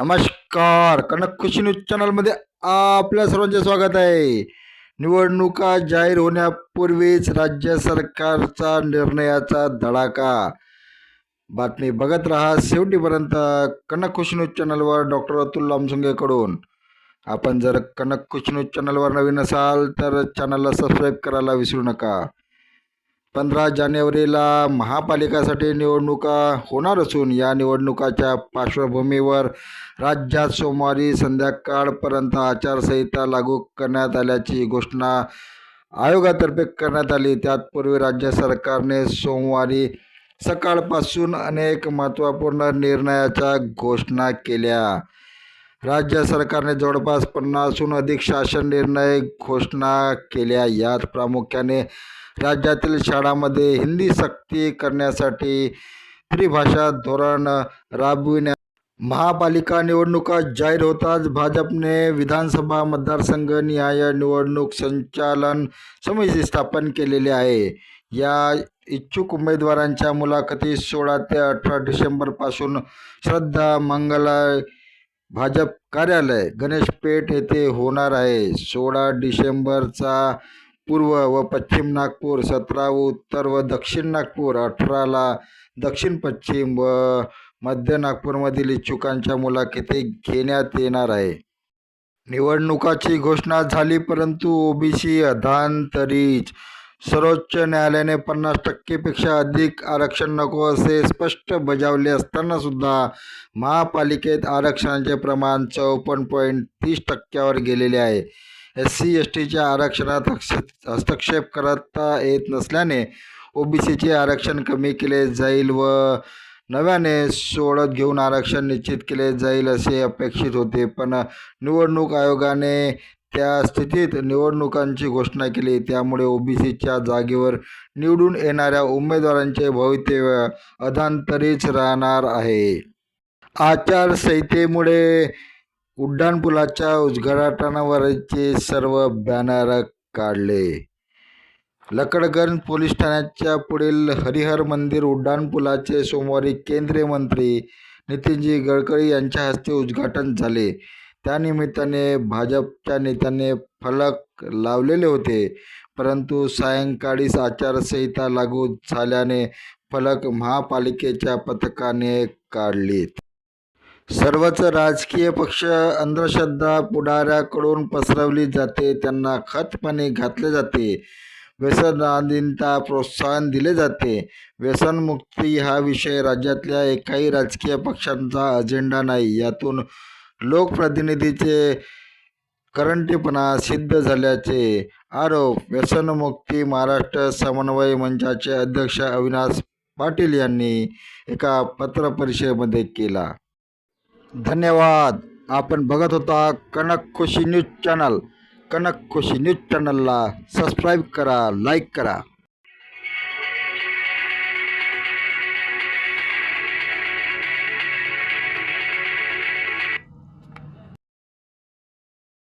नमस्कार. कनक खुशी न्यूज चॅनलमध्ये आपल्या सर्वांचे स्वागत आहे. निवडणुका जाहीर होण्यापूर्वीच राज्य सरकारचा निर्णयाचा धडाका. बातमी बघत राहा शेवटीपर्यंत कनक खुशी न्यूज चॅनलवर डॉक्टर अतुल लामसुंगेकडून. आपण जर कनक खुशी न्यूज चॅनलवर नवीन असाल तर चॅनलला सबस्क्राईब करायला विसरू नका. 15 जानेवारीला महापालिकासाठी निवडणुका होणार असून या निवडणुकाच्या पार्श्वभूमीवर राज्यात सोमवारी संध्याकाळपर्यंत आचारसंहिता लागू करण्यात आल्याची घोषणा आयोगातर्फे करण्यात आली. त्यापूर्वी राज्य सरकारने सोमवारी सकाळपासून अनेक महत्त्वपूर्ण निर्णयाच्या घोषणा केल्या. राज्य सरकारने जवळपास 50हून अधिक शासन निर्णय घोषणा केल्या. यात प्रामुख्याने राज्यातील शाळांमध्ये हिंदी सक्ती करण्यासाठी त्रिभाषा धोरण राबविण्यात. महापालिका निवडणुका जाहीर होताच भाजपने विधानसभा मतदारसंघनिहाय निवडणूक संचालन समिती स्थापन केलेली आहे. या इच्छुक उमेदवारांच्या मुलाखती 16 ते 18 डिसेंबरपासून श्रद्धा मंगलाय भाजप कार्यालय गणेश पेठ येथे होणार आहे. 16 डिसेंबरचा पूर्व व पश्चिम नागपूर, 17 उत्तर व दक्षिण नागपूर, 18ला दक्षिण पश्चिम व मध्य नागपूरमधील इच्छुकांच्या मुलाखती घेण्यात येणार आहे. निवडणुकाची घोषणा झाली परंतु ओबीसी अधांतरीच. सर्वोच्च न्यायालयाने 50% पेक्षा अधिक आरक्षण नको असे स्पष्ट बजावले असताना सुद्धा महापालिकेत आरक्षणाचे प्रमाण 54.30% गेलेले आहे. SC/STच्या आरक्षणात हस्तक्षेप करता येत नसल्याने ओबीसीचे आरक्षण कमी केले जाईल व नव्याने सोडत घेऊन आरक्षण निश्चित केले जाईल असे अपेक्षित होते. पण निवडणूक आयोगाने त्या स्थितीत निवडणुकांची घोषणा केली. त्यामुळे ओबीसीच्या जागेवर निवडून येणाऱ्या उमेदवारांचे भवितव्य अधांतरीच राहणार आहे. आचारसंहितेमुळे उड्डाणपुलाच्या उद्घाटनावरचे सर्व बॅनर काढले. लकडगंज पोलीस ठाण्याच्या पुढील हरिहर मंदिर उड्डाणपुलाचे सोमवारी केंद्रीय मंत्री नितीनजी गडकरी यांच्या हस्ते उद्घाटन झाले. त्यानिमित्ताने भाजपच्या नेत्यांनी फलक लावलेले होते. परंतु सायंकाळीच आचारसंहिता लागू झाल्याने फलक महापालिकेच्या पथकाने काढलीत. सर्वच राजकीय पक्ष अंधश्रद्धा पुढाऱ्याकडून पसरवली जाते, त्यांना खतपाणी घातले जाते, व्यसनाधीनता प्रोत्साहन दिले जाते. व्यसनमुक्ती हा विषय राज्यातल्या एकाही राजकीय पक्षांचा अजेंडा नाही. यातून लोकप्रतिनिधीचे करंटेपणा सिद्ध झाल्याचे आरोप व्यसनमुक्ती महाराष्ट्र समन्वय मंचाचे अध्यक्ष अविनाश पाटील यांनी एका पत्रपरिषदेमध्ये केला. धन्यवाद. आपण बघत होता कनक खुशी न्यूज चॅनल. कनक खुशी न्यूज चॅनलला सबस्क्राईब करा, लाईक करा.